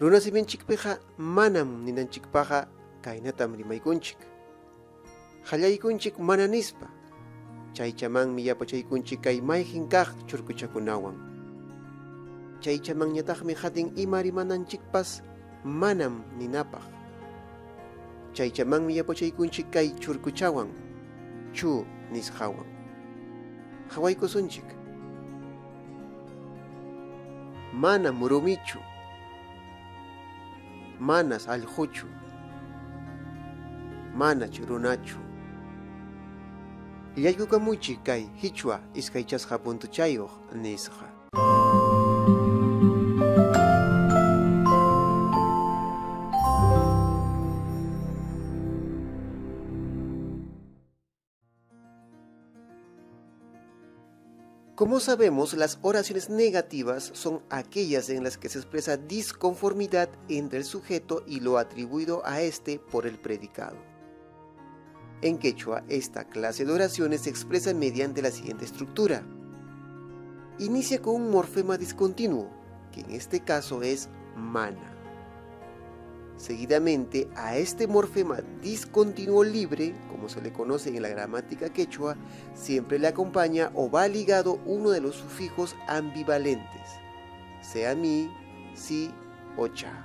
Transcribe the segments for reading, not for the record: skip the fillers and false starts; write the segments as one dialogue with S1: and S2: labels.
S1: Runasimanchikpiqa manam ninanchikpaqa kaynatam rimaykunchik. Qallaykunchik mana nispa. Chaychamanmi yapachaykunchik kay mayqin kaq churkuchakunawan. Chaychamanñataqmi hatin ima rimananchikpas manam ninapaq. Chaychamanmi yapachaykunchik kay churkuchawan, chu nisqawan. Hawaykusunchik. Mana murumichu. Manas allquchu. Manach runachu. Llallkukamunchik kay Qichwa iskaychasqa puntuchayuq nisqa. Como sabemos, las oraciones negativas son aquellas en las que se expresa disconformidad entre el sujeto y lo atribuido a éste por el predicado. En quechua, esta clase de oraciones se expresa mediante la siguiente estructura. Inicia con un morfema discontinuo, que en este caso es mana. Seguidamente, a este morfema discontinuo libre, como se le conoce en la gramática quechua, siempre le acompaña o va ligado uno de los sufijos ambivalentes, sea mi, si o cha.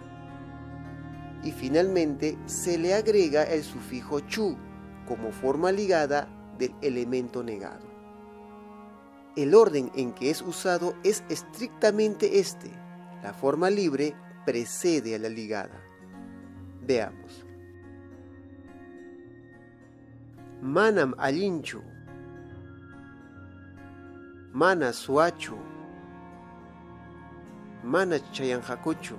S1: Y finalmente se le agrega el sufijo chu, como forma ligada del elemento negado. El orden en que es usado es estrictamente este. La forma libre precede a la ligada. Veamos. Manam allinchu. Mana suachu. Mana chayanhakuchu.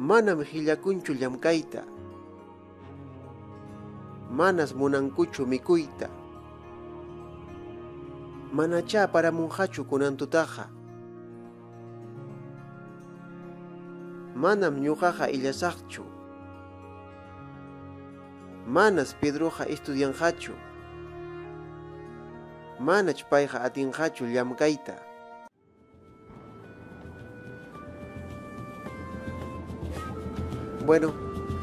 S1: Manam hillakunchu llamkayta. Manas munankuchu mikuyta. Manacha paramunhachu kunantutaqa. Manam ñuqaqa illasaqchu. Manas Pedroqa estudianqachu. Manach payqa atinqachu llamkayta. Bueno,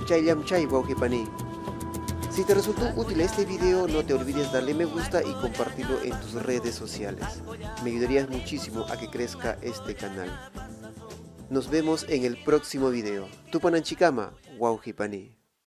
S1: chayllam chay wawqipani. Si te resultó útil este video, no te olvides darle me gusta y compartirlo en tus redes sociales. Me ayudarías muchísimo a que crezca este canal. Nos vemos en el próximo video. Tupananchikama, wawqipani.